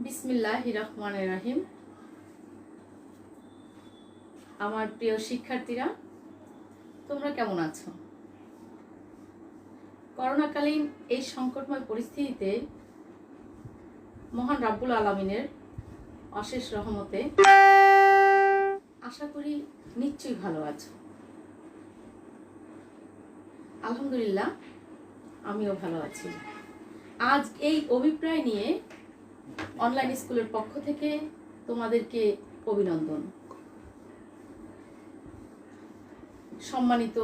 বিসমিল্লাহির রহমানির রহিম। আমার প্রিয় শিক্ষার্থীরা, তোমরা কেমন আছো? করোনাকালীন এই সংকটময় পরিস্থিতিতে মহান রাব্বুল আলামিনের অশেষ রহমতে আশা করি নিশ্চয়ই ভালো আছো। আলহামদুলিল্লাহ, আমিও ভালো আছি। আজ এই অভিপ্রায় নিয়ে অনলাইন স্কুলের পক্ষ থেকে তোমাদেরকে অভিনন্দন। সম্মানিত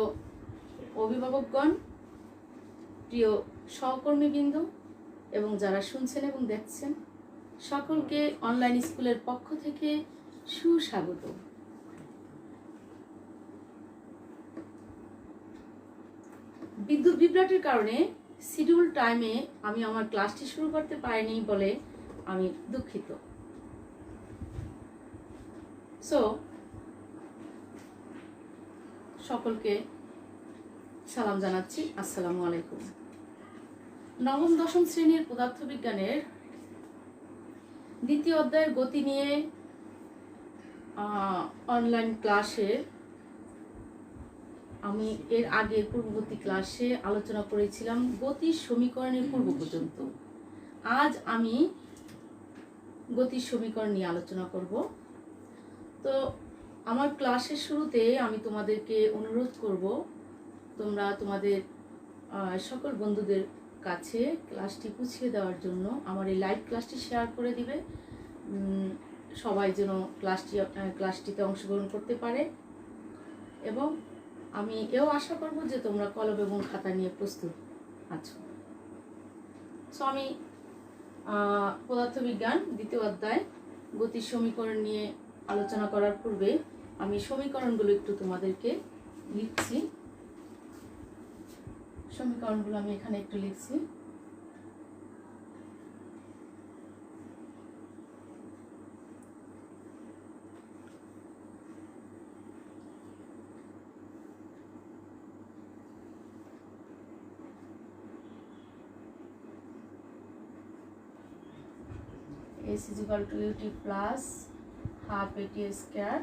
অভিভাবকগণ, প্রিয় সহকর্মীবৃন্দ এবং যারা শুনছেন এবং দেখছেন, সকলকে অনলাইন স্কুলের পক্ষ থেকে সুস্বাগত। বিদ্যুৎ বিভ্রাটের কারণে শিডিউল টাইমে আমি আমার ক্লাসটি শুরু করতে পারিনি বলে আমি দুঃখিত। সকলকে সালাম জানাচ্ছি, আসসালামু আলাইকুম। নবম দশম শ্রেণীর পদার্থবিজ্ঞানের দ্বিতীয় অধ্যায়ের গতি নিয়ে অনলাইন ক্লাসে আমি এর আগের পূর্ববর্তী ক্লাসে আলোচনা করেছিলাম গতির সমীকরণের পূর্ব পর্যন্ত। আজ আমি গতির সমীকরণ নিয়ে আলোচনা করব। তো আমার ক্লাসের শুরুতে আমি তোমাদেরকে অনুরোধ করব, তোমরা তোমাদের সকল বন্ধুদের কাছে ক্লাসটি পুছিয়ে দেওয়ার জন্য আমার এই লাইভ ক্লাসটি শেয়ার করে দিবে, সবাই যেন ক্লাসটিতে অংশগ্রহণ করতে পারে। এবং আমি এও আশা করব যে তোমরা কলম এবং খাতা নিয়ে প্রস্তুত আছো। আমি পদার্থবিজ্ঞান দ্বিতীয় অধ্যায় গতির সমীকরণ নিয়ে আলোচনা করার পূর্বে আমি সমীকরণগুলো একটু তোমাদেরকে লিখছি। সমীকরণগুলো আমি এখানে একটু লিখছি। S is equal to ut plus half at square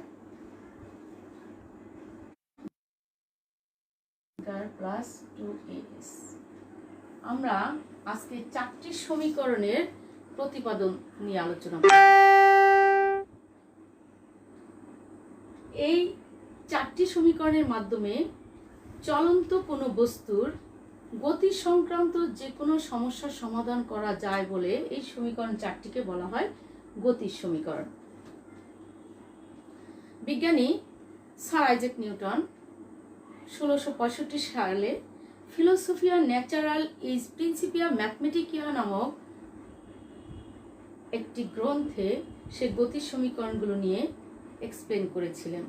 plus 2as। আমরা আজকে চারটি সমীকরণের প্রতিপাদন নিয়ে আলোচনা করব। এই চারটি সমীকরণের মাধ্যমে চলন্ত কোনো বস্তুর গতি সংক্রান্ত যে কোনো সমস্যার সমাধান করা যায় বলে এই সমীকরণ চারটিকে বলা হয় গতির সমীকরণ। বিজ্ঞানী স্যার আইজ্যাক নিউটন 1665 সালে ফিলোসফিয়া ন্যাচারাল ইজ প্রিন্সিপিয়া ম্যাথমেটিকিয়া নামক একটি গ্রন্থে সে গতির সমীকরণগুলো নিয়ে এক্সপ্লেন করেছিলেন।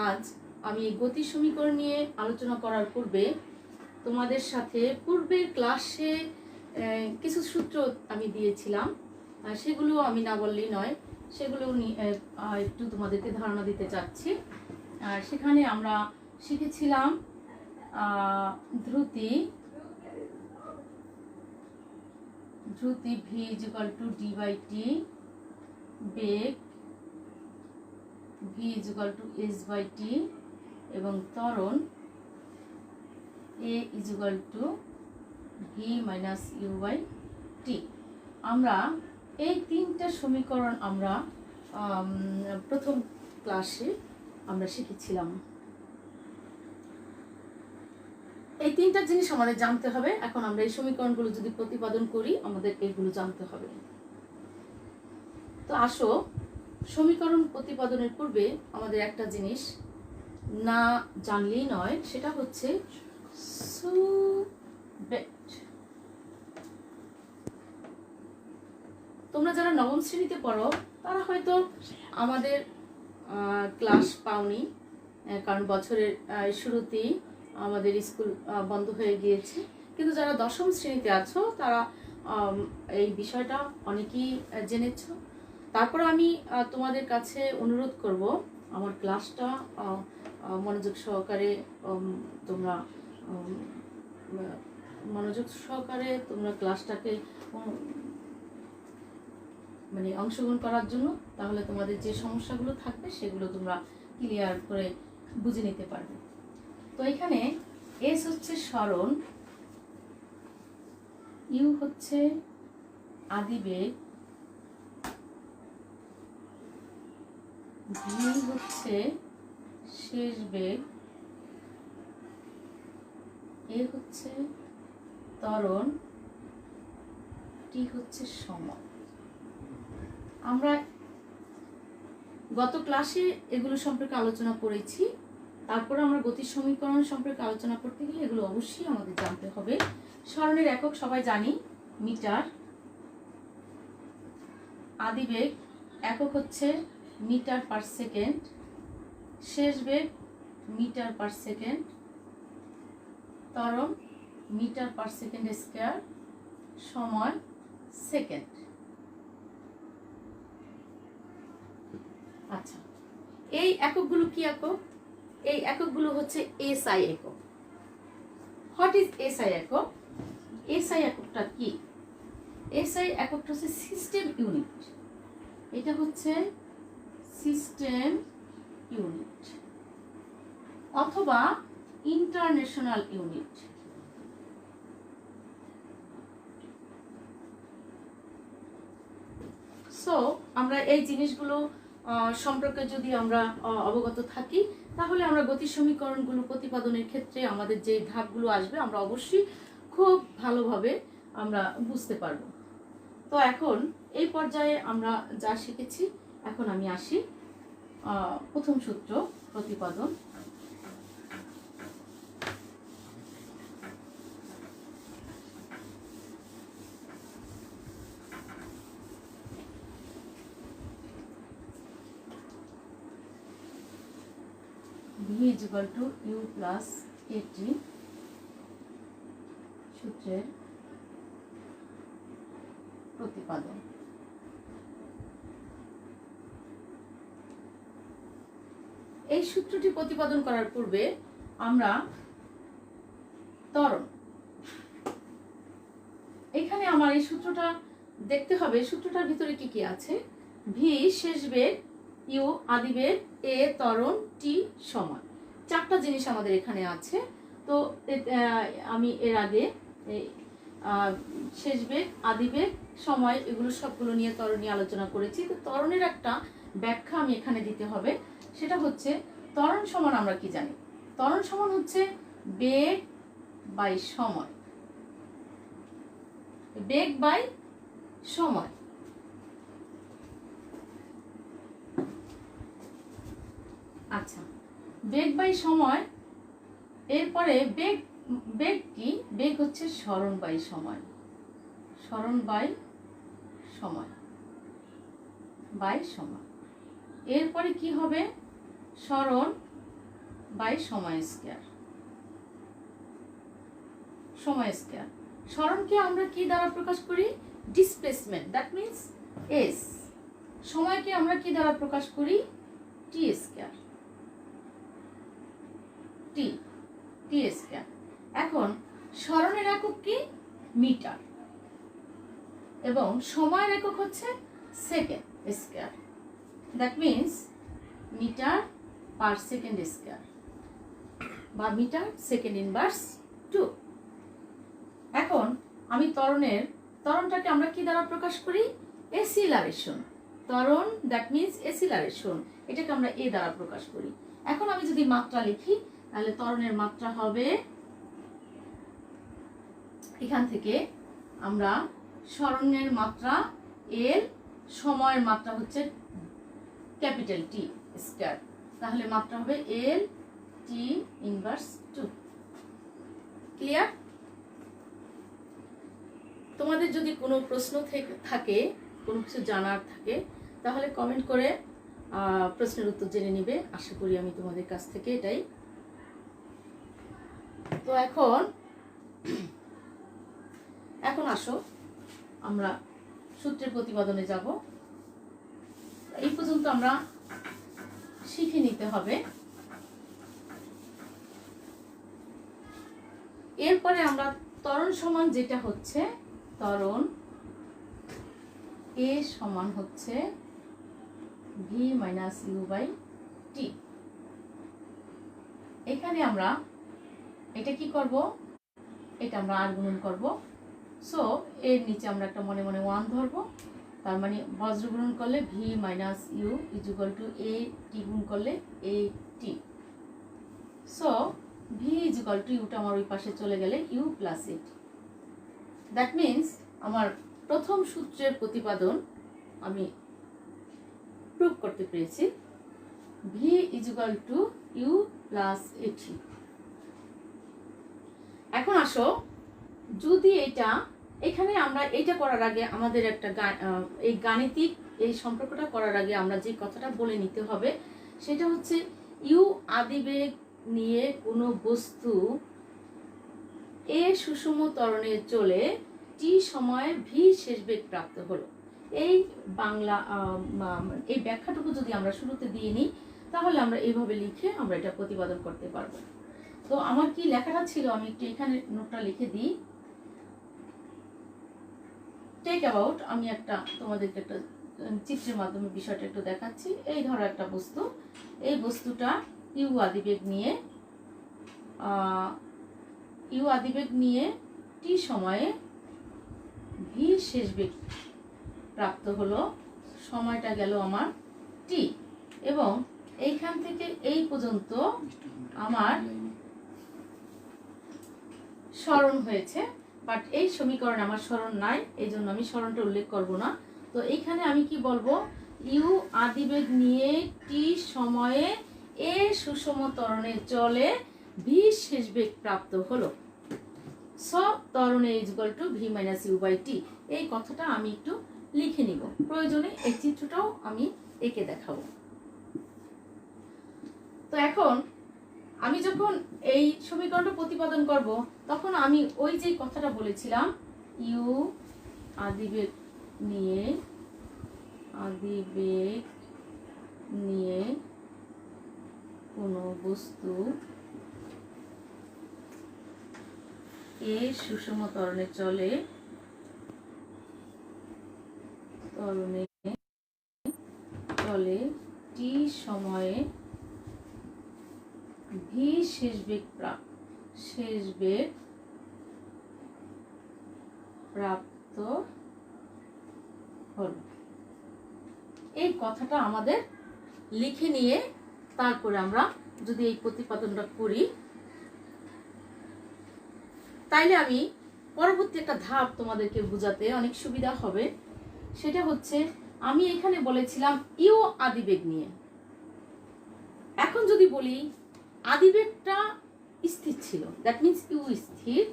আজ আমি এই গতির সমীকরণ নিয়ে আলোচনা করার পূর্বে তোমাদের সাথে পূর্বের ক্লাসে কিছু সূত্র আমি দিয়েছিলাম, সেগুলো আমি না বললেই নয়, সেগুলো একটু তোমাদেরকে ধারণা দিতে চাচ্ছি। সেখানে আমরা শিখেছিলাম ধ্রুতি v is equal to d by t, বেগ v is equal to S by t এবং ত্বরণ a is equal to v minus you by t. আমরা এই তিনটা সমীকরণ আমরা প্রথম ক্লাসে আমরা শিখেছিলাম। এই তিনটা জিনিস আমাদের জানতে হবে। এখন আমরা এই সমীকরণগুলো যদি প্রতিপাদন করি আমাদের এগুলো জানতে হবে। তো আসো, সমীকরণ প্রতিপাদনের পূর্বে আমাদের একটা জিনিস না জানলেই নয়, সেটা হচ্ছে তোমরা যারা নবম শ্রেণীতে পড়ো তারা হয়তো আমাদের ক্লাস পাওনি, কারণ বছরের শুরুতেই আমাদের স্কুল বন্ধ হয়ে গিয়েছে। কিন্তু যারা দশম শ্রেণীতে আছো তারা এই বিষয়টা অনেকেই জেনেছ। তারপর আমি তোমাদের কাছে অনুরোধ করব, আমার ক্লাসটা মনোযোগ সহকারে তোমরা মনোযোগ সহকারে তোমরা ক্লাসটাকে মানে অংশগ্রহণ করার জন্য, তাহলে তোমাদের যে সমস্যাগুলো থাকবে সেগুলো তোমরা ক্লিয়ার করে বুঝে নিতে পারবে। তো এখানে এস হচ্ছে সরণ, ইউ হচ্ছে আদিবেগ, ভি হচ্ছে শেষ বেগ, এ হচ্ছে ত্বরণ, টি হচ্ছে সময়। আমরা গত ক্লাসে এগুলো সম্পর্কে আলোচনা করেছি। তারপর আমরা গতির সমীকরণ সম্পর্কে আলোচনা করতে গেলে এগুলো অবশ্যই আমাদের জানতে হবে। সরণের একক সবাই জানি মিটার, আদিবেগ একক হচ্ছে মিটার পার সেকেন্ড, শেষ বেগ মিটার পার সেকেন্ড, ত্বরণ মিটার পার সেকেন্ড স্কয়ার, সময় সেকেন্ড। আচ্ছা, এই এককগুলো কি একক? এই এককগুলো হচ্ছে এসআই একক। হোয়াট ইজ এসআই একক? এসআই এককটা কি? এসআই এককটা হচ্ছে সিস্টেম ইউনিট। এটা হচ্ছে সিস্টেম ইউনিট অথবা ইন্টারন্যাশনাল ইউনিট। সো আমরা এই জিনিসগুলো সম্পর্কে যদি আমরা অবগত থাকি, তাহলে আমরা গতির সমীকরণগুলো প্রতিপাদনের ক্ষেত্রে আমাদের যে ধাপগুলো আসবে আমরা অবশ্যই খুব ভালোভাবে আমরা বুঝতে পারবো। তো এখন এই পর্যায়ে আমরা যা শিখেছি, এখন আমি আসি প্রথম সূত্র প্রতিপাদন। V = U + AT সূত্রের প্রতিপাদন। এই সূত্রটি প্রতিপাদন করার পূর্বে আমরা ত্বরণ, এখানে আমার এই সূত্রটা দেখতে হবে। সূত্রটার ভিতরে কি কি আছে? ভি শেষ বেগ, ইউ আদিবেগ, এ ত্বরণ, টি সময়। চারটা জিনিস আমাদের এখানে আছে। তো আমি এর আগে শেষ বেগ, আদিবেগ, সময় এগুলো সবগুলো নিয়ে ত্বরণ নিয়ে আলোচনা করেছি। তো ত্বরণের একটা ব্যাখ্যা আমি এখানে দিতে হবে। সেটা হচ্ছে ত্বরণ সমান আমরা কি জানি? ত্বরণ সমান হচ্ছে বেগ বাই সময়, বেগ বাই সময়। আচ্ছা, বেগ বাই সময়। এরপরে বেগ কি? বেগ হচ্ছে সরণ বাই সময়, সরণ বাই সময় বাই সময়। এরপরে কি হবে? সরণ বাই সময় স্কয়ার, সময় স্কয়ার। সরণকে আমরা কি দ্বারা প্রকাশ করি? Displacement, that means S. সময়কে আমরা কি দ্বারা প্রকাশ করি? T square, T T square. এখন সরণের একক কি? মিটার, এবং সময়ের একক হচ্ছে second square, that means metre per second square বা মিটার সেকেন্ড ইনভার্স 2। এখন আমি ত্বরণটাকে আমরা কি দ্বারা প্রকাশ করি? এসিলারেশন। ত্বরণ দ্যাট মিন্স এসিলারেশন, এটাকে আমরা এ দ্বারা প্রকাশ করি। এখন আমি যদি মাত্রা লিখি, তাহলে ত্বরণের মাত্রা হবে, এখান থেকে আমরা সরণের মাত্রা এল, সময়ের মাত্রা হচ্ছে ক্যাপিটাল টি স্কয়ার, তাহলে মাত্রা হবে এল টি ইনভার্স 2। ক্লিয়ার? তোমাদের যদি কোনো প্রশ্ন থাকে, কোনো কিছু জানার থাকে, তাহলে কমেন্ট করে প্রশ্নের উত্তর জেনে নিবে। আশা করি আমি তোমাদের কাছ থেকে এটাই। তো এখন আসো আমরা সূত্রের প্রতিপাদনে যাব। এই পর্যন্ত আমরা শিখে নিতে হবে। এরপরে আমরা ত্বরণ সমান যেটা হচ্ছে ত্বরণ এ সমান হচ্ছে ভি মাইনাস ইউ বাই টি। এখানে আমরা এটা কি করব, এটা আমরা আর গুণন করব। সো এর নিচে আমরা একটা মনে মনে 1 ধরবো, তার মানে বজ্র গুণন করলে v minus u is equal to a t গুণ করলে a t. So v is equal to ইউটা আমার ওই পাশে চলে গেলে u plus A t. That means আমার প্রথম সূত্রের প্রতিপাদন আমি প্রুভ করতে পেরেছি, v is equal to you plus A t. এখন আসো, যদি এটা এখানে আমরা এটা করার আগে আমাদের একটা এই গাণিতিক এই সম্পর্কটা করার আগে আমরা যে কথাটা বলে নিতে হবে সেটা হচ্ছে ইউ আদিবেগ নিয়ে কোনো বস্তু এ সুষম ত্বরণে চলে টি সময়ে ভি শেষ বেগ প্রাপ্ত হলো। এই বাংলা এই ব্যাখ্যাটুকু যদি আমরা শুরুতে দিয়ে নিই তাহলে আমরা এইভাবে লিখে আমরা এটা প্রতিপাদন করতে পারবো। তো আমার কি লেখাটা ছিল আমি একটু এখানে নোটটা লিখে দিই। টেক অ্যাবাউট, আমি একটা তোমাদেরকে একটা চিত্রের মাধ্যমে বিষয়টা একটু দেখাচ্ছি। এই ধরো একটা বস্তু, এই বস্তুটা ইউ আদিবেগ নিয়ে টি সময়ে ভি শেষ বেগ প্রাপ্ত হলো, সময়টা গেল আমার টি, এবং এইখান থেকে এই পর্যন্ত আমার সরণ হয়েছে, বাট এই সমীকরণে আমার সরণ নাই, এই জন্য আমি সরণটা উল্লেখ করব না। তো এইখানে আমি কি বলবো, ইউ আদিবেগ নিয়ে টি সময়ে এ সুষম ত্বরণে চলে ভি শেষ বেগ প্রাপ্ত হলো, সো ত্বরণে is equal to v minus you by t. এই কথাটা আমি একটু লিখে নিব, প্রয়োজনে এই চিত্রটাও আমি এঁকে দেখাবো। তো এখন আমি যখন এই সমীকরণটা প্রতিপাদন করব তখন আমি ওই যে কথাটা বলেছিলাম, ইউ আদিবেগ নিয়ে কোনো বস্তু এ সুষম ত্বরণে চলে টি সময়ে ভি শেষ বেগ প্রাপ্ত হল। এই কথাটা আমাদের লিখে নিয়ে তারপরে আমরা যদি এই প্রতিপাদনটা করি তাইলে আমি পরবর্তী একটা ধাপ তোমাদেরকে বোঝাতে অনেক সুবিধা হবে। সেটা হচ্ছে আমি এখানে বলেছিলাম ইউ আদিবেগ নিয়ে, এখন যদি বলি আদিবেগটা স্থির ছিল, দ্যাট মিন্স ইউ স্থির,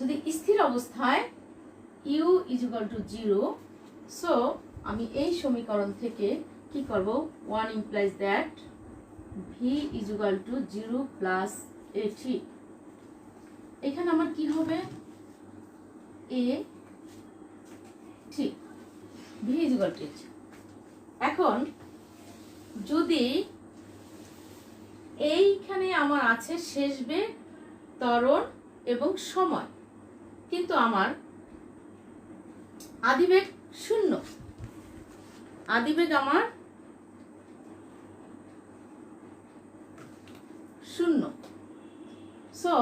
যদি স্থির অবস্থায় u is equal to 0, so আমি এই সমীকরণ থেকে কি করব, 1 implies that v is equal to 0 plus A t. এখানে আমার কি হবে, a t, v is equal to. এখন যদি এইখানে আমার আছে শেষ বেগ, ত্বরণ এবং সময়, কিন্তু আমার আদিবেগ শূন্য, আদিবেগ আমার শূন্য। সো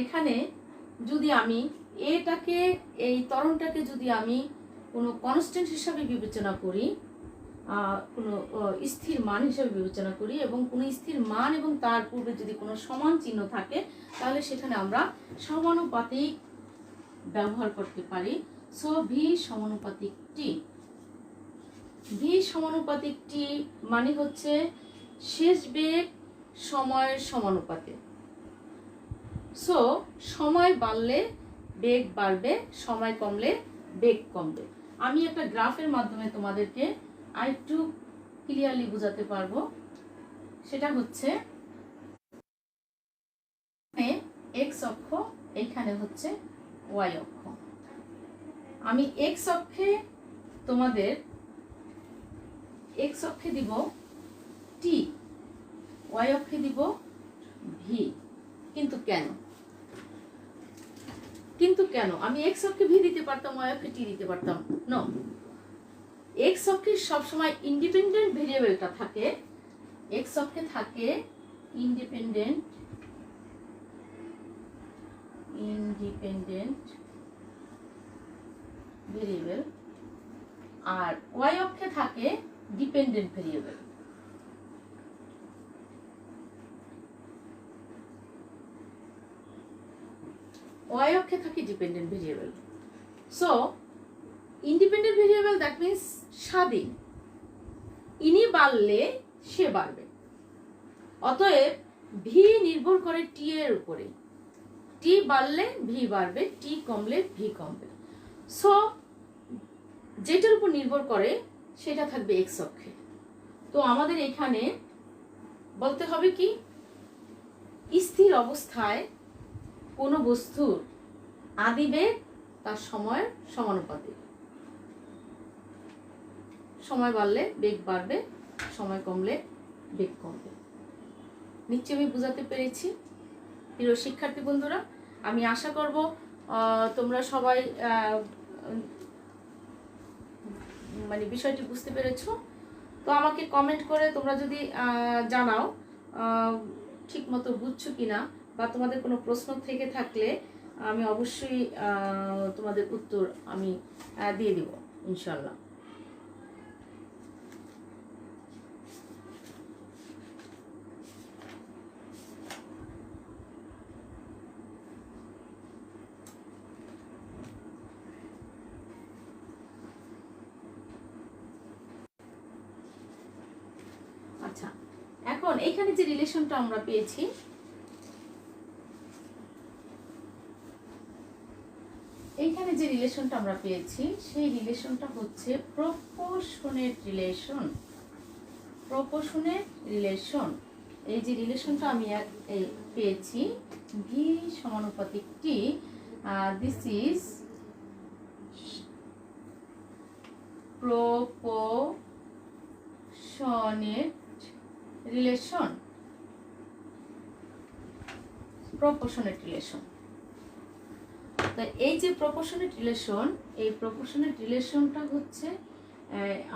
এখানে যদি আমি এটাকে এই ত্বরণটাকে যদি আমি কোনো কনস্ট্যান্ট হিসাবে বিবেচনা করি, কোনো স্থির মান হিসাবে বিবেচনা করি এবং কোনো স্থির মান এবং তার পূর্বে যদি কোনো সমান চিহ্ন থাকে তাহলে সেখানে আমরা সমানুপাতিক ব্যবহার করতে পারি। সো ভি সমানুপাতিক টি, ভি সমানুপাতিক টি মানে হচ্ছে শেষ বেগ সময়ের সমানুপাতে। সো সময় বাড়লে বেগ বাড়বে, সময় কমলে বেগ কমবে। আমি একটা গ্রাফের মাধ্যমে তোমাদেরকে আরেকটু ক্লিয়ারলি বোঝাতে পারবো। সেটা হচ্ছে এক্স অক্ষ, এইখানে হচ্ছে ওয়াই অক্ষ। আমি এক্স অক্ষে তোমাদের এক্স অক্ষে দিব টি, ওয়াই অক্ষে দিব ভি। কিন্তু কেন, কিন্তু কেন আমি এক্স অক্ষে ভি দিতে পারতাম, ওয়াই অক্ষে টি দিতে পারতাম? নো, এক্স অক্ষে সবসময় ইন্ডিপেন্ডেন্ট ভেরিয়েবলটা থাকে, এক্স অক্ষে থাকে ইন্ডিপেন্ডেন্ট ভেরিয়েবল, আর ওয়াই অক্ষে থাকে ডিপেন্ডেন্ট ভেরিয়েবল। ওয়াই অক্ষে থাকে dependent variable. So independent variable that means স্বাধীন, ইনি বাড়লে সে বাড়বে। অতএব ভি নির্ভর করে টি এর উপরে, টি বাড়লে ভি বাড়বে, টি কমলে ভি কমবে। সো যেটার উপর নির্ভর করে সেটা থাকবে এক্স অক্ষে। তো আমাদের এখানে বলতে হবে কি, স্থির অবস্থায় কোনো বস্তুর আদিবেগ তার সময়ের সমানুপাতিক। সময় বাড়লে বেগ বাড়বে, সময় কমলে বেগ কমবে। নিশ্চয়ই আমি বুঝাতে পেরেছি প্রিয় শিক্ষার্থী বন্ধুরা। আমি আশা করব তোমরা সবাই মানে বিষয়টি বুঝতে পেরেছো। তো আমাকে কমেন্ট করে তোমরা যদি জানাও ঠিক মতো বুঝছো কিনা, বা তোমাদের কোনো প্রশ্ন থেকে থাকলে আমি অবশ্যই তোমাদের উত্তর আমি দিয়ে দিব ইনশাল্লাহ। আচ্ছা, এখন এইখানে যে রিলেশনটা আমরা পেয়েছি, এইখানে যে রিলেশনটা আমরা পেয়েছি সেই রিলেশনটা হচ্ছে প্রপোর্শনেট রিলেশন। প্রপোর্শনেট রিলেশন, এই যে রিলেশনটা আমি পেয়েছি ভি সমানুপাতিক t, this is proportionate relation. Proportionate relation, তো এই যে প্রপোর্শনেট রিলেশন, এই প্রপোর্শনেট রিলেশনটা হচ্ছে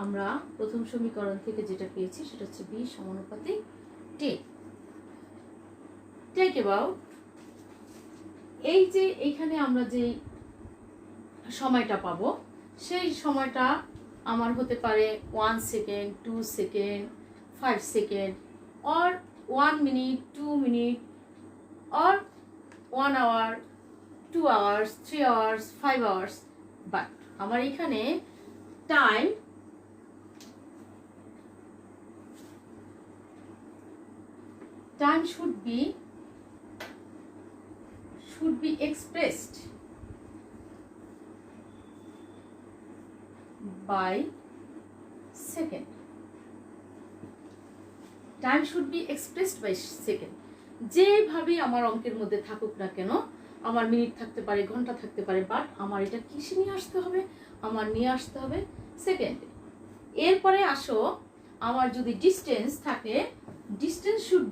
আমরা প্রথম সমীকরণ থেকে যেটা পেয়েছি সেটা হচ্ছে বি সমানুপাতিক টি। টেক অ্যাবাউট এই যে এইখানে আমরা যে সময়টা পাবো, সেই সময়টা আমার হতে পারে 1 second, 2 second, 5 second, or 1 minute, 2 minute, or 1 hour, 2 hours, 3 hours, 5 hours, but আমার এখানে time should be expressed by second. Time should be expressed by second. যেভাবে আমার অঙ্কের মধ্যে থাকুক না কেন, আমার মিনিট থাকতে পারে, ঘন্টা থাকতে পারে, বাট আমার এটা কিসে নিয়ে আসতে হবে, আমার নিয়ে আসতে হবে সেকেন্ডে। এরপরে আসো, আমার যদি ডিস্টেন্স থাকে, distance should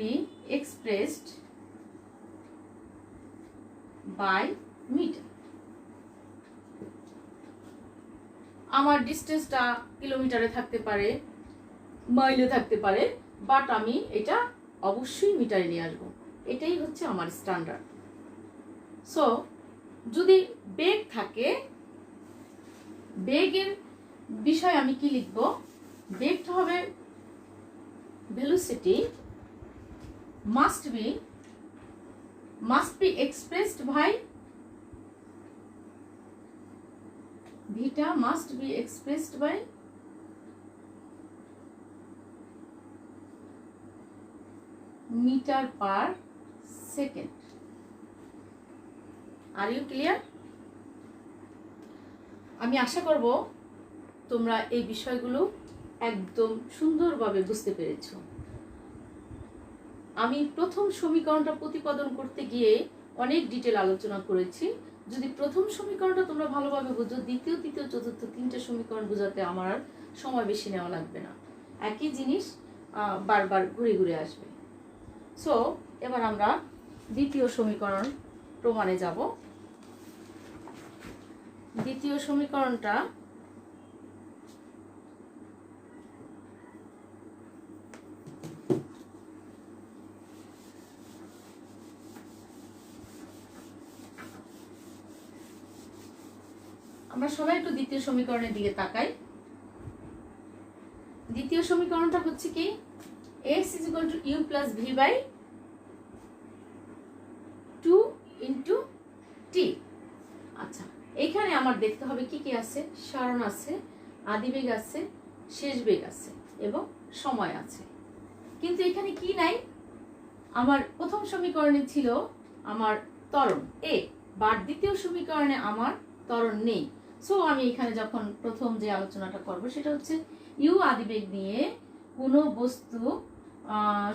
be expressed by meter. আমার ডিস্টেন্সটা কিলোমিটারে থাকতে পারে, মাইলে থাকতে পারে, বাট আমি এটা অবশ্যই মিটারে নিয়ে আসবো। এটাই হচ্ছে আমার স্ট্যান্ডার্ড। সো যদি বেগ থাকে, বেগের বিষয় আমি কি লিখবো, বেগটা হবে velocity must be expressed by vita must be expressed by meter per second. Are you clear? আমি আশা করব তোমরা এই বিষয়গুলো একদম সুন্দরভাবে বুঝতে পেরেছো। আমি প্রথম সমীকরণটা প্রতিপাদন করতে গিয়ে অনেক ডিটেল আলোচনা করেছি, যদি প্রথম সমীকরণটা তোমরা ভালোভাবে বুঝো, দ্বিতীয় তৃতীয় চতুর্থ তিনটে সমীকরণ বোঝাতে আমার আর সময় বেশি নেওয়া লাগবে না, একই জিনিস বারবার ঘুরে ঘুরে আসবে। সো এবার আমরা দ্বিতীয় সমীকরণ প্রমাণে যাব। দ্বিতীয় সমীকরণটা আমরা সবাই একটু দ্বিতীয় সমীকরণের দিকে তাকাই। দ্বিতীয় সমীকরণটা হচ্ছে কি, x = u + v/2 * t। আচ্ছা, এখানে আমার দেখতে হবে কি কি আছে, সরণ আছে, আদিবেগ আছে, শেষ বেগ আছে এবং সময় আছে। কিন্তু এখানে কি নাই, আমার প্রথম সমীকরণে ছিল আমার ত্বরণ a, বা দ্বিতীয় সমীকরণে আমার ত্বরণ নেই। সো আমি এখানে যখন প্রথম যে আলোচনাটা করব সেটা হচ্ছে ইউ আদিবেগ নিয়ে কোনো বস্তু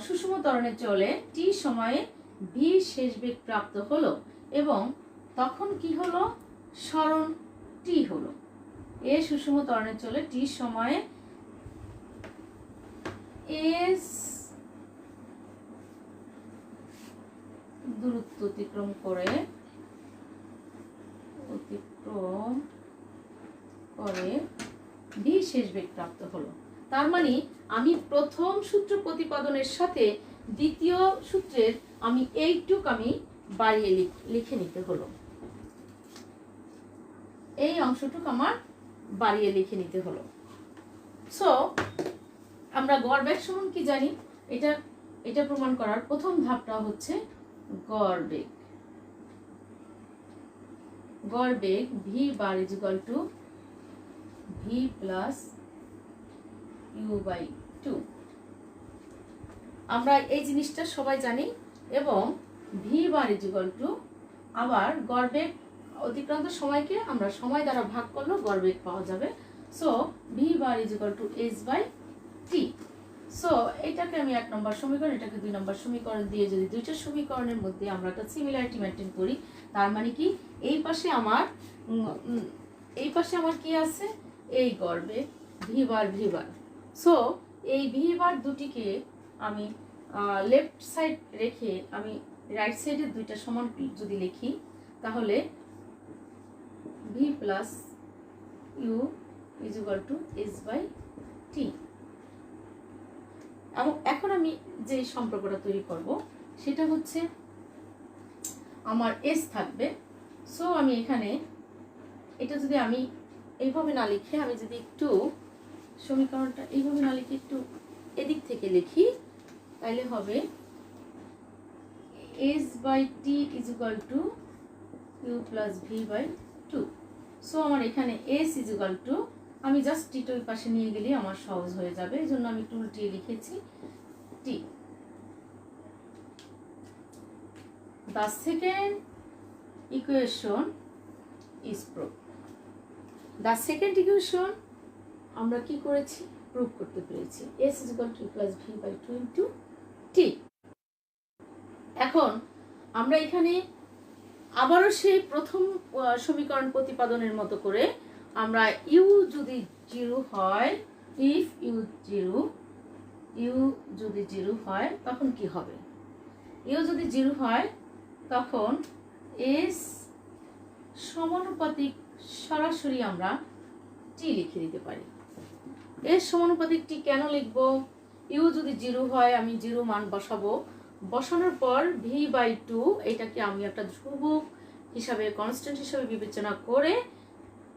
সুষম ত্বরণে চলে t সময়ে v শেষ বেগ প্রাপ্ত হলো এবং তখন কি হলো, সরণ t হলো। এ সুষম ত্বরণে চলে t সময়ে s দূরত্ব অতিক্রম করে v শেষ বেগ প্রাপ্ত হলো। তার মানে আমি প্রথম সূত্র প্রতিপাদনের সাথে দ্বিতীয় সূত্রের আমি এইটুক আমি বাড়িয়ে লিখে নিতে হলো, এই অংশটুক আমার বাড়িয়ে লিখে নিতে হলো। সো আমরা গড় বেগ সমান কি জানি, এটা প্রমাণ করার প্রথম ধাপটা হচ্ছে গড় বেগ। গড় বেগ v/v + u/2। আমরা এই জিনিসটা সবাই জানি এবং v/, আবার গড় বেগ অতিক্রান্ত সময়কে আমরা সময় দ্বারা ভাগ করলেও গড় বেগ পাওয়া যাবে। So v/, s/t। সো এটাকে আমি 1 নম্বর সমীকরণ, এটাকে 2 নম্বর সমীকরণ দিয়ে যদি দুইটা সমীকরণের মধ্যে আমরা একটা সিমিলারিটি মেইনটেইন করি, তার মানে কি এই পাশে আমার কি আছে, এই গড় বেগ v/v। সো এই v/ দুটিকে আমি লেফট সাইড রেখে আমি রাইট সাইডে দুইটা সমান যদি লিখি, তাহলে v + u = s/t। এখন আমি যে সম্পর্কটা তৈরি করব সেটা হচ্ছে আমার s থাকবে। সো আমি এখানে এটা যদি আমি এইভাবে না লিখে, আমি যদি একটু সমীকরণটা এইভাবে না লিখে একটু এদিক থেকে লিখি, তাহলে হবে s/t = u + v/2। সো আমার এখানে s = আমি জাস্ট টি ওই পাশে নিয়ে গেলে আমার সহজ হয়ে যাবে, এই জন্য আমি একটু উল্টিয়ে লিখেছি t। The second equation is proved। The second equation আমরা কি করেছি, প্রুভ করতে পেরেছি, s = u + v/2 * t। এখন আমরা এখানে আবারও সেই প্রথম সমীকরণ প্রতিপাদনের মতো করে আমরা u যদি 0 হয়, if u 0 হয় তখন কি হবে, u যদি 0 হয় তখন s সমানুপাতিক সরাসরি আমরা t লিখে দিতে পারি। s সমানুপাতিক t কেন লিখব, u যদি 0 হয় আমি 0 মান বসাবো, বসানোর পর v/2 এটাকে আমি একটা ধ্রুবক হিসাবে, কনস্ট্যান্ট হিসাবে বিবেচনা করে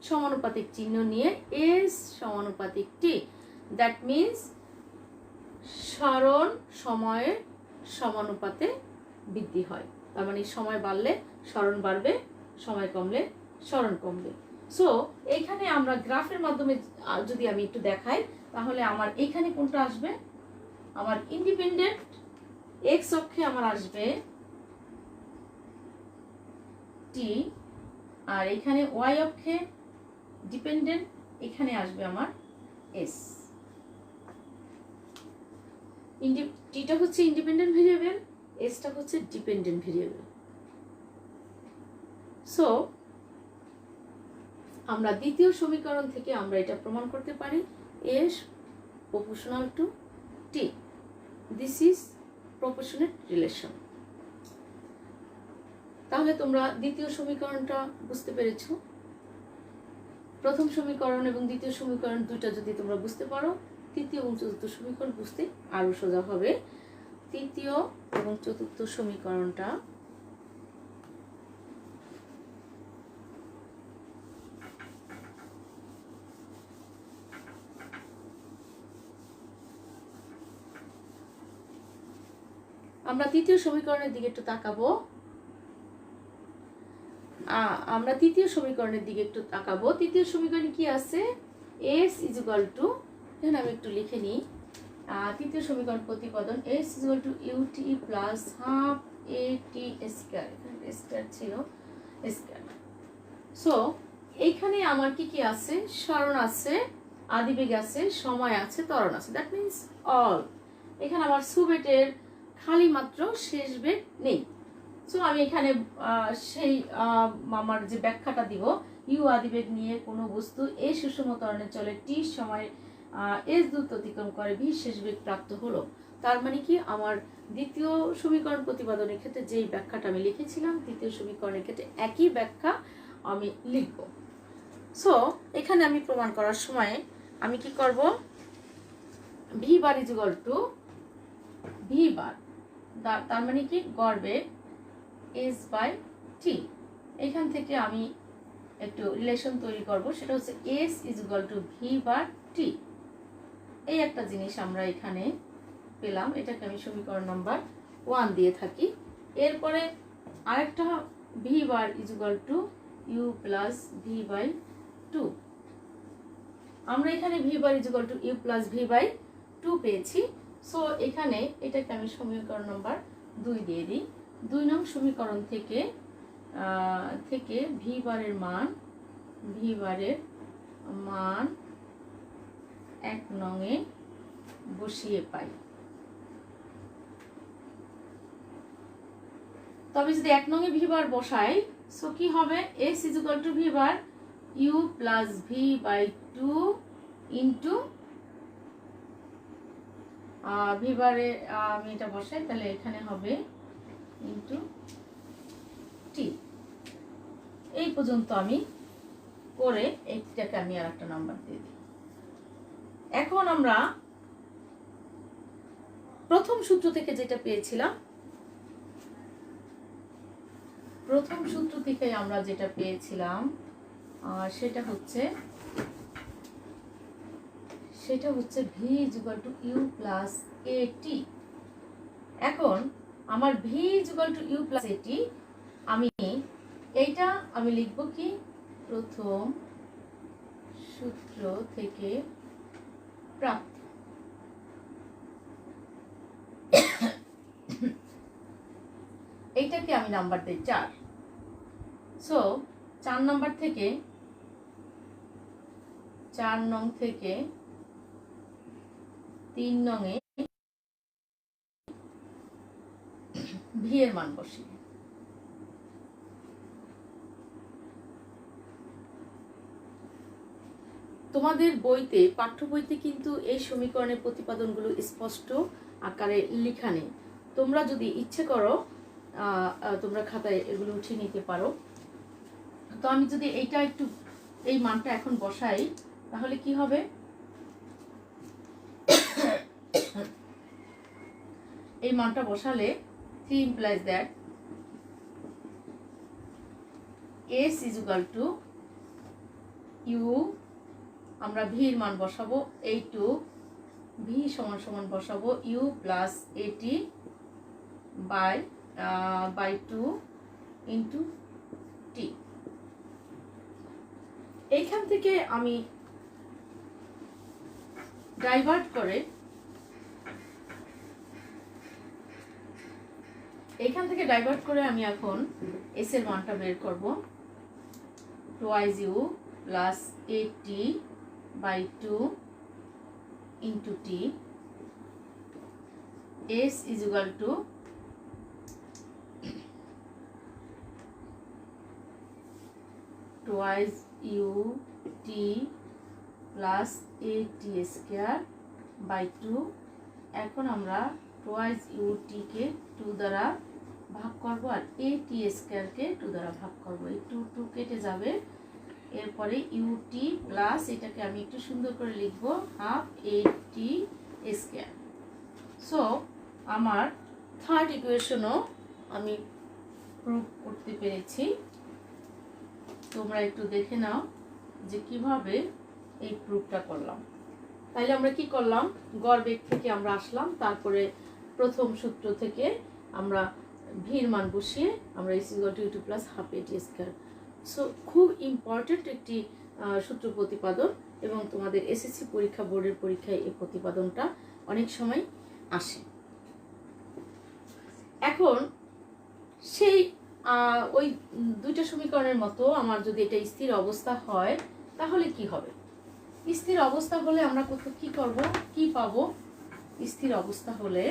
সমানুপাতিক চিহ্ন নিয়ে s সমানুপাতিক t, দ্যাট মিন্স সরণ সময়ের সমানুপাতে বৃদ্ধি হয়। তার মানে সময় বাড়লে সরণ বাড়বে, সময় কমলে সরণ কমবে। সো এইখানে আমরা গ্রাফের মাধ্যমে যদি আমি একটু দেখাই, তাহলে আমার এইখানে কোনটা আসবে, আমার ইন্ডিপেন্ডেন্ট x অক্ষে আমার আসবে t, আর এখানে y অক্ষে ডিপেন্ডেন্ট, এখানে আসবে আমার s। টিটা হচ্ছে ইন্ডিপেন্ডেন্ট ভেরিয়েবল, এসটা হচ্ছে ডিপেন্ডেন্ট ভেরিয়েবল। সো আমরা দ্বিতীয় সমীকরণ থেকে আমরা এটা প্রমাণ করতে পারি S proportional to T. This is proportionate relation. তাহলে তোমরা দ্বিতীয় সমীকরণটা বুঝতে পেরেছো। প্রথম সমীকরণ এবং দ্বিতীয় সমীকরণ দুইটা যদি তোমরা বুঝতে পারো, তৃতীয় এবং চতুর্থ সমীকরণ বুঝতে আরো সোজা হবে। তৃতীয় এবং চতুর্থ সমীকরণটা আমরা তৃতীয় সমীকরণের দিকে একটু তাকাবো। তৃতীয় সমীকরণে কি আছে? S is equal to, এখানে আমি একটু লিখে নিই, তৃতীয় সমীকরণ প্রতিপাদন S is equal to ut plus half at square, এখানে স্কয়ার ছিল স্কয়ার। সো এইখানে আমার কি আছে? সরণ আছে, আদিবেগ আছে, সময় আছে, ত্বরণ আছে, দ্যাট মিনস অল। এখানে আমার সুবেটের খালি মাত্র শেষ বেগ নেই। সো আমি এখানে সেই আমার যে ব্যাখ্যাটা দিব, ইউ আদিবেগ নিয়ে কোনো বস্তু এ সুষম ত্বরণে চলে টি সময় এস দ্রুত অতিক্রম করে ভি শেষ বেগ প্রাপ্ত হলো। তার মানে কি, আমার দ্বিতীয় সমীকরণ প্রতিপাদনের ক্ষেত্রে যেই ব্যাখ্যাটা আমি লিখেছিলাম, তৃতীয় সমীকরণের ক্ষেত্রে একই ব্যাখ্যা আমি লিখব। সো এখানে আমি প্রমাণ করার সময় আমি কি করব? V bar is equal to V বার, তার মানে কি, গড় বেগ S by T। এখান থেকে আমি একটু রিলেশন তৈরি করব, সেটা হচ্ছে S is equal to V bar T। এই একটা জিনিস আমরা এখানে পেলাম, এটাকে আমি সমীকরণ নাম্বার 1 দিয়ে থাকি। এরপরে আরেকটা V bar is equal to U plus V by 2। আমরা এখানে V bar is equal to U plus V by 2 পেয়েছি। সো এখানে এটাকে আমি সমীকরণ নাম্বার 2 দিয়ে দিই। 2 নং সমীকরণ থেকে ভি বারের মান 1 নংয়ে বসিয়ে পাই। তবে যদি 1 নংয়ে ভি বার বসাই, সো কি হবে? S is equal to V bar U plus V by 2 into V বারে আমি এটা বসাই, তাহলে এখানে হবে ইন্টু টি। এই পর্যন্ত আমি করে এইটাকে আমি আর একটা নাম্বার দিয়ে দিই। এখন আমরা প্রথম সূত্র থেকে যেটা পেয়েছিলাম, সেটা হচ্ছে V is equal to U plus AT। এখন আমার V is equal to U plus AT, আমি লিখব কি, প্রথম সূত্র থেকে প্রাপ্ত। এইটাকে আমি নাম্বার দিই 4। সো 4 নাম্বার থেকে 4 নং থেকে 3 নংয়ে ভি এর মান বসি। তোমাদের বইতে, পাঠ্য বইতে কিন্তু এই সমীকরণের প্রতিপাদনগুলো স্পষ্ট আকারে লেখা নেই। তোমরা যদি ইচ্ছে করো তোমরা খাতায় এগুলো উঠিয়ে নিতে পারো। তো আমি যদি এই মানটা এখন বসাই, তাহলে কি হবে? এই মানটা বসালে 3 implies that S is equal to U, আমরা V এর মান বসাবো 8 V সমান সমান বসাবো U plus AT by 2 into T। এইখান থেকে আমি ডাইভার্ট করে আমি এখন S এর মানটা বের করব। 2 U plus 8T by 2 into T। S is equal to twice U T plus A T square by 2। এখন আমরা টোয়াইস ইউ টিকে 2 দ্বারা ভাগ করব আর এ টি স্কোয়ারকে 2 দ্বারা ভাগ করব। এই 2 কেটে যাবে। এরপরে ইউ টি প্লাস এটাকে আমি একটু সুন্দর করে লিখব half a T square. So আমার থার্ড ইকুয়েশনও আমি প্রুভ করতে পেরেছি। তোমরা একটু দেখে নাও যে কিভাবে এই প্রুফটা করলাম। তাইলে আমরা কি করলাম, গড় বেগ থেকে আমরা আসলাম, তারপরে প্রথম সূত্র থেকে আমরা ভির মান বসিয়ে আমরা ইস ইকুয়াল টু ইউ2 plus half a t square. So খুব ইম্পর্টেন্ট একটি সূত্র প্রতিপাদন, এবং তোমাদের এসএসসি পরীক্ষা, বোর্ডের পরীক্ষায় এই প্রতিপাদনটা অনেক সময় আসে। এখন সেই ওই দুইটা সমীকরণের মতো আমার যদি এটা স্থির অবস্থা হয় তাহলে কি হবে? স্থির অবস্থা হলে আমরা কি করব, কি পাবো? স্থির অবস্থা হলে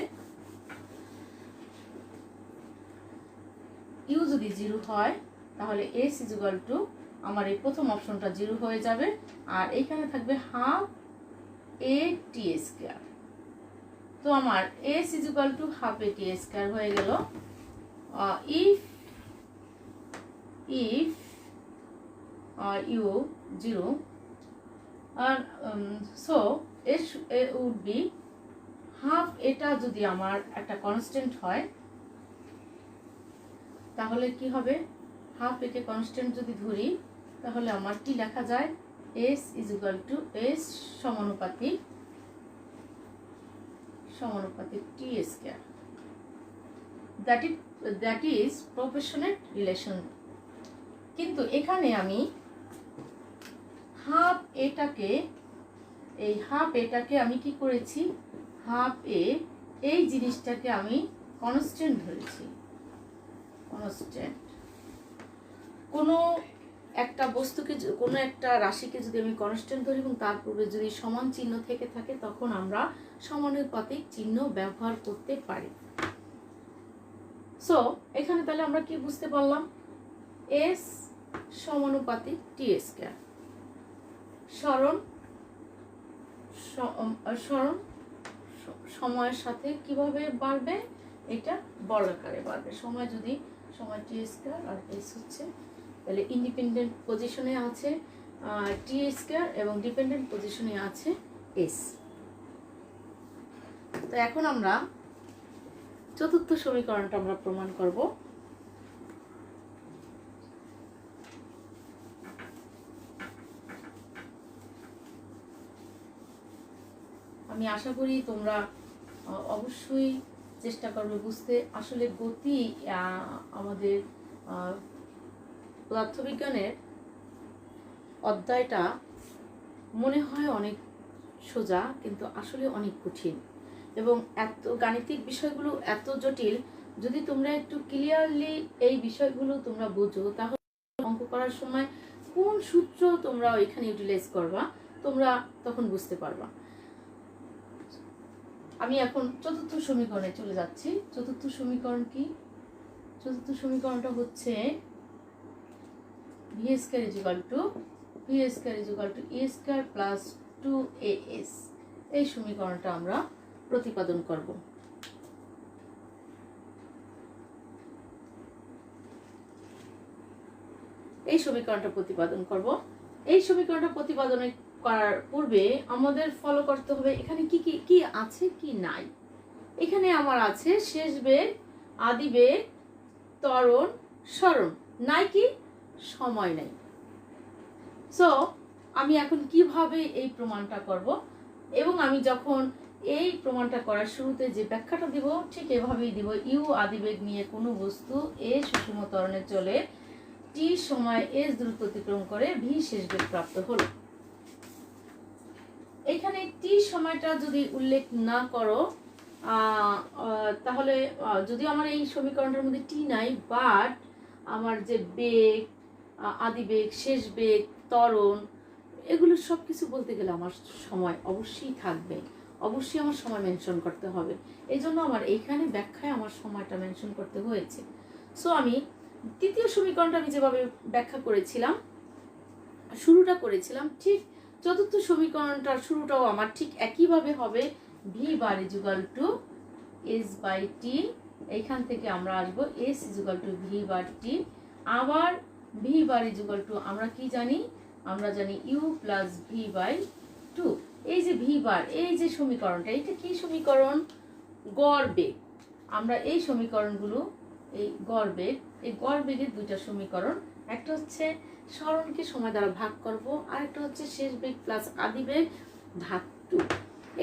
ইউ যদি 0 হয় তাহলে এস ইজ ইকুয়াল টু, আমার এই প্রথম অপশনটা 0 হয়ে যাবে, আর এখানে থাকবে হাফ এ টি স্কয়ার। তো আমার S is equal to half a t square হয়ে গেল। if u 0 and so s would be half। এটা যদি আমার একটা কনস্ট্যান্ট হয় তাহলে কি হবে, হাফ একে কনস্ট্যান্ট যদি ধরি তাহলে আমার কি লেখা যায়, s is equal to s সমানুপাতিক t square. that is proportionate relation। কিন্তু এখানে আমি হাফ এটাকে আমি কি করেছি, হাফ এ এই জিনিসটাকে আমি কনস্ট্যান্ট ধরেছি। কনস্ট্যান্ট কোনো একটা বস্তুকে, কোনো একটা রাশিকে যদি আমি কনস্ট্যান্ট ধরি এবং তার পূর্বে যদি সমান চিহ্ন থেকে থাকে তখন আমরা সমানুপাতিক চিহ্ন ব্যবহার করতে পারি। সো এখানে তাহলে আমরা কি বুঝতে পারলাম, এস সমানুপাতিক টি স্কয়ার। সরণ সময়ের সাথে কিভাবে বাড়বে, এটা বর্গাকারে বাড়বে। সময় টি স্কয়ার আর এস হচ্ছে, তাহলে ইন্ডিপেন্ডেন্ট পজিশনে আছে টি স্কয়ার এবং ডিপেন্ডেন্ট পজিশনে আছে এস। তো এখন আমরা চতুর্থ সমীকরণটা আমরা প্রমাণ করব। আমি আশা করি তোমরা অবশ্যই চেষ্টা করবে বুঝতে। আসলে গতি আমাদের পদার্থবিজ্ঞানের অধ্যায়টা মনে হয় অনেক সোজা, কিন্তু আসলে অনেক কঠিন, এবং এত গাণিতিক বিষয়গুলো এত জটিল। যদি তোমরা একটু ক্লিয়ারলি এই বিষয়গুলো তোমরা বুঝো তাহলে অঙ্ক করার সময় কোন সূত্র তোমরা এখানে ইউটিলাইজ করবা তোমরা তখন বুঝতে পারবা। আমি এখন চতুর্থ সমীকরণে চলে যাচ্ছি। চতুর্থ সমীকরণ কি? চতুর্থ সমীকরণটা হচ্ছে V square is equal to A square plus 2as। এই সমীকরণটা আমরা প্রতিপাদন করব। এই সমীকরণটা প্রতিপাদন করার পূর্বে আমাদের ফলো করতে হবে এখানে কি আছে কি নাই। এখানে আমার আছে শেষ বেগ, আদি বেগ, ত্বরণ, সরণ, নাই কি সময় নাই। সো আমি এখন কিভাবে এই প্রমাণটা করব, এবং আমি যখন এই প্রমাণটা করার শুরুতে যে ব্যাখ্যাটা দিব ঠিক এভাবেই দিব। ইউ আদিবেগ নিয়ে কোনো বস্তু এ সুষম ত্বরণে চলে, টি সময় এস দ্রুত অতিক্রম করে, ভি শেষ বেগ প্রাপ্ত হলো। এখানে টি সময়টা যদি উল্লেখ না করো তাহলে যদিও আমার এই সমীকরণটার মধ্যে টি নাই, বাট আমার যে বেগ, আদিবেগ, শেষ বেগ, ত্বরণ, এগুলো সব কিছু বলতে গেলে আমার সময় অবশ্যই থাকবে, অবশ্যই আমার সময় মেনশন করতে হবে। এই জন্য আমার এইখানে ব্যাখ্যায় আমার সময়টা মেনশন করতে হয়েছে। সো আমি তৃতীয় সমীকরণটা আমি যেভাবে ব্যাখ্যা করেছিলাম শুরুটা করেছিলাম, ঠিক চতুর্থ সমীকরণটার শুরুটাও আমার ঠিক একইভাবে হবে। V bar equal to S by টি, এইখান থেকে আমরা আসবো S equal to V bar T. আবার ভি বার ইজুগাল টু আমরা কি জানি, আমরা জানি U plus V by two. এই যে ভি বার, এই যে সমীকরণটা, এটা কি সমীকরণ? গড় বেগ। আমরা এই সমীকরণগুলো, এই গড় বেগ, এই গড় বেগের দুইটা সমীকরণ, একটা হচ্ছে সরণকে সময় দ্বারা ভাগ করব, আর একটা হচ্ছে শেষ বেগ প্লাস আদি বেগ ভাগ 2,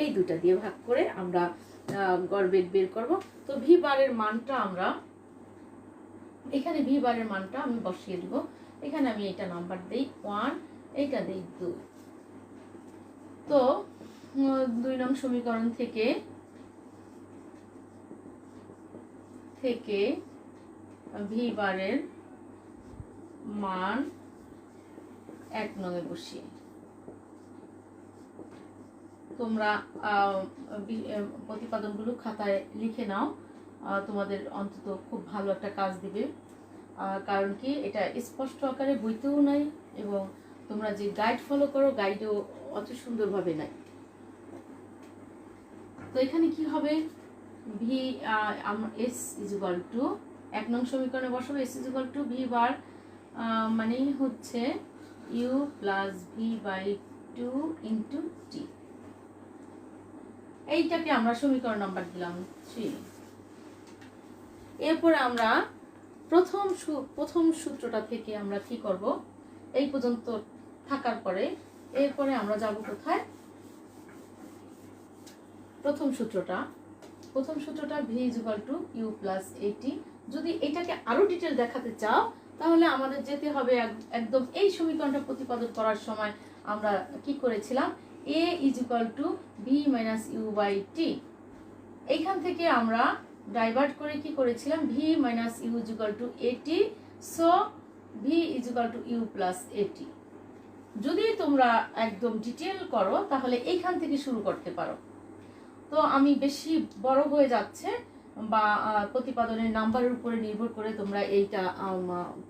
এই দুটা দিয়ে ভাগ করে আমরা গড় বেগ বের করব। তো ভি বারের মানটা আমরা এখানে, ভি বারের মানটা আমি বসিয়ে দিব। এখানে আমি এটা নাম্বার দেই 1, এইটা দেই 2। তো 2 নং সমীকরণ থেকে ভি বারের মান 1 নঙে বসিয়ে তোমরা প্রতিপাদনগুলো খাতায় লিখে নাও, তোমাদের অন্তত খুব ভালো একটা কাজ দিবে। কারণ কি, এটা স্পষ্ট আকারে বইতেও নাই, এবং তোমরা যে গাইড ফলো করো গাইডেও অত সুন্দরভাবে নাই। তো এখানে কি হবে, ভি এস ইজুগাল টু 1 নং সমীকরণে বসাবো s equal to V bar মানে হচ্ছে u plus V by 2 into t. এইটাকে আমরা সমীকরণ নাম্বার দিলাম 3। এরপরে আমরা প্রথম সূত্রটা থেকে আমরা কি করব, এই পর্যন্ত থাকার পরে এরপরে আমরা যাব কোথায়? প্রথম সূত্রটা V equal to you plus এটি। যদি এটাকে আরো ডিটেল দেখাতে চাও তাহলে আমাদের যেতে হবে একদম এই সমীকরণটা প্রতিপাদন করার সময় আমরা কি করেছিলাম, a equal to v minus you by টি। এইখান থেকে আমরা ডাইভার্ট করে কি করেছিলাম, v minus u equal to a t, so v equal to you plus এটি। যদি তোমরা একদম ডিটেল করো তাহলে এইখান থেকে শুরু করতে পারো। তো আমি বেশি বড় হয়ে যাচ্ছে বা প্রতিপাদনের নাম্বারের উপরে নির্ভর করে তোমরা এইটা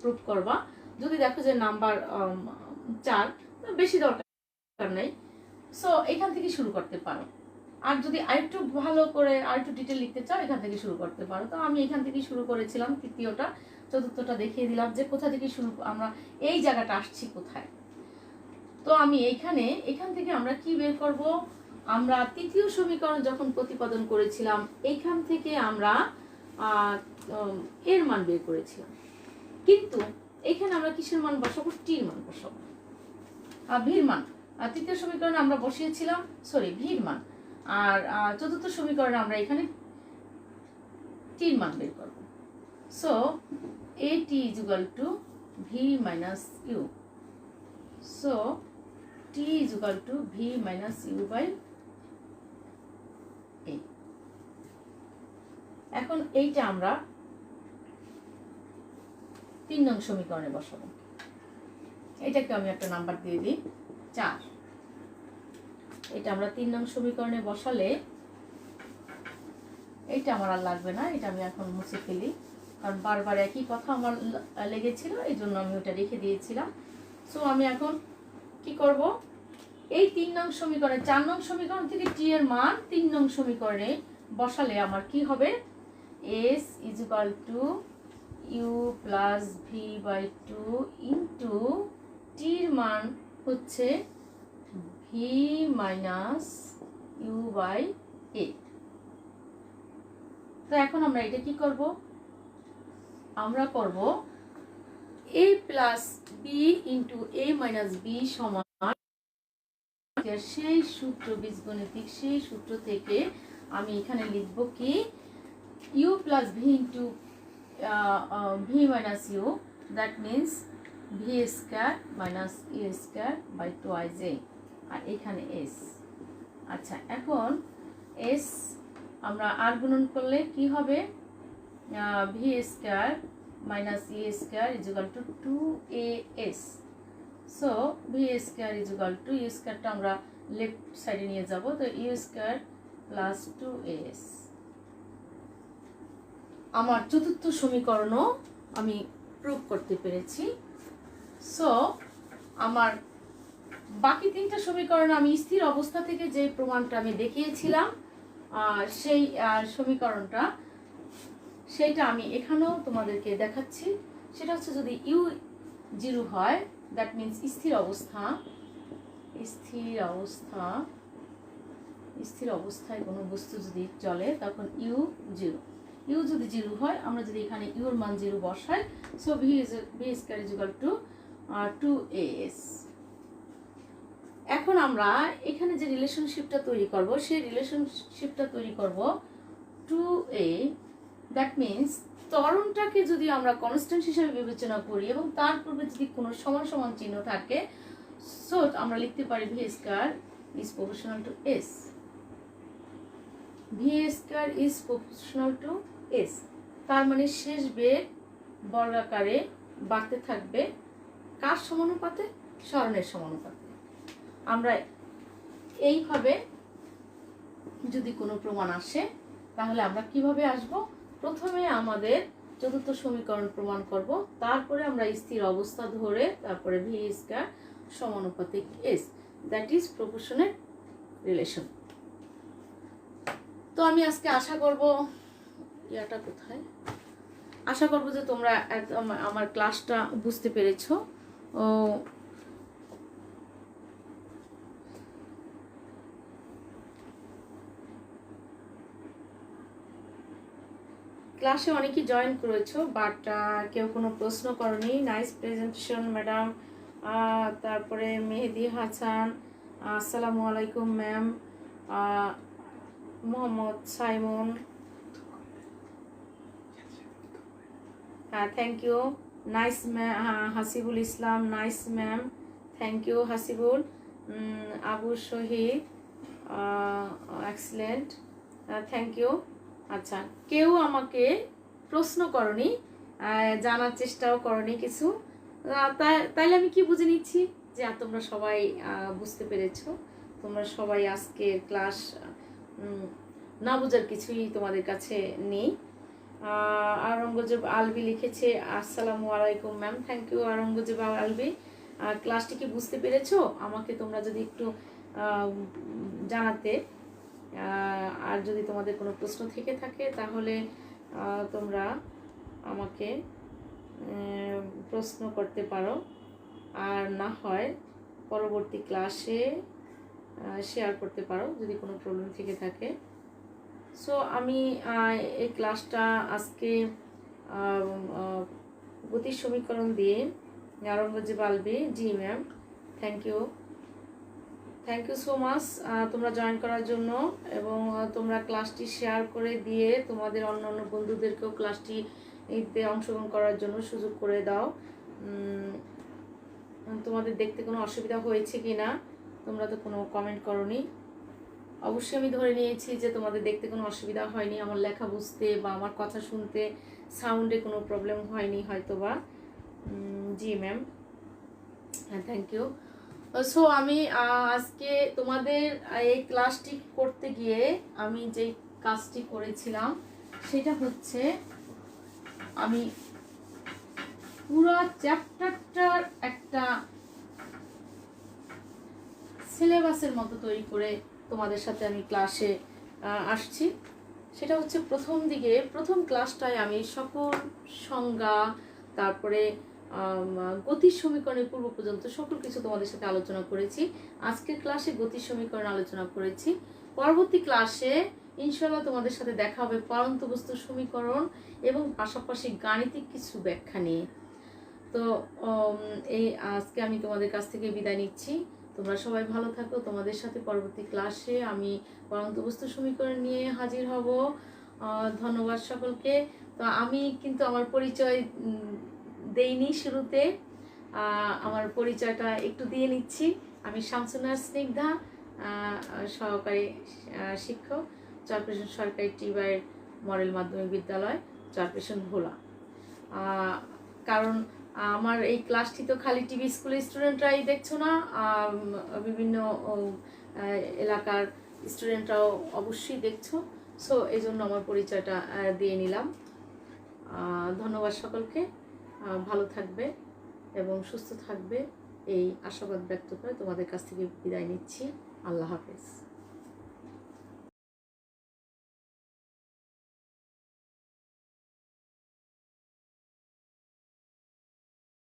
প্রুভ করবা। যদি দেখো যে নাম্বার 4, বেশি দরকার নেই, সো এখান থেকে শুরু করতে পারো। আর যদি আরেকটু ভালো করে আরেকটু ডিটেল লিখতে চাও এখান থেকে শুরু করতে পারো। তো আমি এখান থেকে শুরু করেছিলাম, তৃতীয়টা চতুর্থটা দেখিয়ে দিলাম যে কোথা থেকে শুরু, আমরা এই জায়গাটা আসছি কোথায়। তো আমি এখান থেকে আমরা কি বের করব, আমরা তৃতীয় সমীকরণ যখন প্রতিপাদন করেছিলাম এইখান থেকে আমরা এর মান বের করেছিলাম, কিন্তু এখানে আমরা কিসের মান বসাবো, টির মান বসাবো। ভির মান তৃতীয় সমীকরণে আমরা বসিয়েছিলাম, ভির মান, আর চতুর্থ সমীকরণে আমরা এখানে টির মান বের করব। So a t equal to v minus u, so t equal to v minus you by a. এখন এইটা আমরা 3 নং সমীকরণে বসাবো। এটাকে আমি একটা নাম্বার দিয়ে দিই 4। এটা আমরা 3 নং সমীকরণে বসালে, এইটা আমার আর লাগবে না, এটা আমি এখন মুছে ফেলি, কারণ বারবার একই কথা আমার লেগেছিল, এই জন্য আমি ওটা রেখে দিয়েছিলাম। সো আমি এখন কি করব, এই 3 নং সমীকরণে 4 নং সমীকরণ থেকে টি এর মান 3 নং সমীকরণে বসালে আমার কি হবে, S equal to you plus V by 2 into টির মান হচ্ছে V minus you by A. তো এখন আমরা এটা কি করব, আমরা করব A plus B into A minus B সমান সেই সূত্র, বীজগণিতিক সেই সূত্র থেকে আমি এখানে লিখব কি, u plus v into v minus u, that means v square minus u square by twice a, আর এখানে এস। আচ্ছা, এখন এস আমরা আর গুণন করলে কি হবে, v square minus u square equal to 2as। So v square equal to u স্কয়ারটা আমরা লেফট সাইডে নিয়ে যাব, তো ইউ স্কয়ার প্লাস 2as। আমার চতুর্থ সমীকরণও আমি প্রুভ করতে পেরেছি। সো আমার বাকি তিনটা সমীকরণ আমি স্থির অবস্থা থেকে যে প্রমাণটা আমি দেখিয়েছিলাম সেই সমীকরণটা সেইটা আমি এখানেও তোমাদেরকে দেখাচ্ছি। সেটা হচ্ছে যদি ইউ 0 হয়, দ্যাট মিনস স্থির অবস্থায় কোনো বস্তু যদি চলে তখন ইউ 0। ইউ যদি 0 হয়, আমরা যদি এখানে ইউ এর মান 0 বসাই, so v square is equal two 2as। এখন আমরা এখানে যে রিলেশনশিপটা তৈরি করব, সেই রিলেশনশিপটা তৈরি করব 2a, দ্যাট মিনস ত্বরণটাকে যদি আমরা কনস্ট্যান্ট হিসেবে বিবেচনা করি এবং তার পূর্বে যদি কোনো সমান সমান চিহ্ন থাকে, সো আমরা লিখতে পারি V square is proportional to S. V square is proportional to S, তার মানে শেষ বেগ বর্গাকারে বাড়তে থাকবে কার সমানুপাতে? সরণের সমানুপাতে। আমরা এইভাবে যদি কোনো প্রমাণ আসে তাহলে আমরা কিভাবে আসব? প্রথমে আমাদের চতুর্থ সমীকরণ প্রমাণ করব, তারপরে আমরা স্থির অবস্থা ধরে তারপরে ভি স্কয়ার সমানুপাতিক এস, দ্যাট ইজ প্রপোর্শনের রিলেশন। তো আমি আজকে আশা করব আশা করব যে তোমরা আমার ক্লাসটা বুঝতে পেরেছো। ক্লাসে অনেকেই জয়েন করেছো, বাট কেউ কোনো প্রশ্ন করনি। Nice presentation madam. তারপরে মেহেদি হাসান, আসসালামু আলাইকুম ma'am. Mohammad Saimon, thank you. Nice Hasibul Islam, nice ma'am, thank you Hasibul. Abu Shahid, excellent, thank you. আচ্ছা, কেউ আমাকে প্রশ্ন করনি, জানার চেষ্টাও করনি কিছু, তাইলে আমি কি বুঝে নিচ্ছি যে তোমরা সবাই বুঝতে পেরেছো। তোমরা সবাই আজকের ক্লাস না বোঝার কিছুই তোমাদের কাছে নেই। আওরঙ্গজেব আলবি লিখেছে আসসালামু আলাইকুম ma'am, thank you Aurangzeb Albi. ক্লাসটি কি বুঝতে পেরেছো? আমাকে তোমরা যদি একটু জানাতে, আর যদি তোমাদের কোনো প্রশ্ন থেকে থাকে তাহলে তোমরা আমাকে প্রশ্ন করতে পারো, আর না হয় পরবর্তী ক্লাসে শেয়ার করতে পারো যদি কোনো প্রবলেম থেকে থাকে। সো আমি এই ক্লাসটা আজকে গতির সমীকরণ দিয়ে Aurangzeb Albi, ji ma'am, thank you so much তোমরা জয়েন করার জন্য, এবং তোমরা ক্লাসটি শেয়ার করে দিয়ে তোমাদের অন্য অন্য বন্ধুদেরকেও ক্লাসটিতে অংশগ্রহণ করার জন্য সুযোগ করে দাও। তোমাদের দেখতে কোনো অসুবিধা হয়েছে কি না? তোমরা তো কোনো কমেন্ট করোনি। অবশ্যই আমি ধরে নিয়েছি যে তোমাদের দেখতে কোনো অসুবিধা হয়নি, আমার লেখা বুঝতে বা আমার কথা শুনতে সাউন্ডে কোনো প্রবলেম হয়নি হয়তো বা। জি ম্যাম, হ্যাঁ, থ্যাংক ইউ। সো আমি আজকে তোমাদের এই ক্লাসটি করতে গিয়ে আমি যে কাজটি করেছিলাম সেটা হচ্ছে আমি পুরো চ্যাপ্টারটার একটা সিলেবাসের মতো তৈরি করে তোমাদের সাথে আমি ক্লাসে আসছি। সেটা হচ্ছে প্রথম ক্লাসটায় আমি সকল সংজ্ঞা, তারপরে গতির সমীকরণের পূর্ব পর্যন্ত সকল কিছু তোমাদের সাথে আলোচনা করেছি। আজকের ক্লাসে গতির সমীকরণ আলোচনা করেছি। পরবর্তী ক্লাসে ইনশাআল্লাহ তোমাদের সাথে দেখা হবে পরন্ত বস্তুর সমীকরণ এবং পাশাপাশি গাণিতিক কিছু ব্যাখ্যা নিয়ে। তো এই আজকে আমি তোমাদের কাছ থেকে বিদায় নিচ্ছি। তোমরা সবাই ভালো থাকো। তোমাদের সাথে পরবর্তী ক্লাসে আমি পরন্ত বস্তুর সমীকরণ নিয়ে হাজির হব। ধন্যবাদ সকলকে। তো আমি কিন্তু আমার পরিচয় দেইনি শুরুতে, আমার পরিচয়টা একটু দিয়ে নিচ্ছি। আমি শামসুন্নাহার স্নিগ্ধা, সহকারী শিক্ষক, চরপেশন সরকারি টিবাইয়ের মডেল মাধ্যমিক বিদ্যালয়, চরপেশন ভোলা। কারণ আমার এই ক্লাসটি তো খালি টিভি স্কুলের স্টুডেন্টরাই দেখছো না, বিভিন্ন এলাকার স্টুডেন্টরাও অবশ্যই দেখছো। সো এই জন্য আমার পরিচয়টা দিয়ে নিলাম। ধন্যবাদ সকলকে। ভালো থাকবে এবং সুস্থ থাকবে। এই আশাবাদ ব্যক্ত করে তোমাদের কাছ থেকে বিদায় নিচ্ছি। আল্লাহ হাফেজ।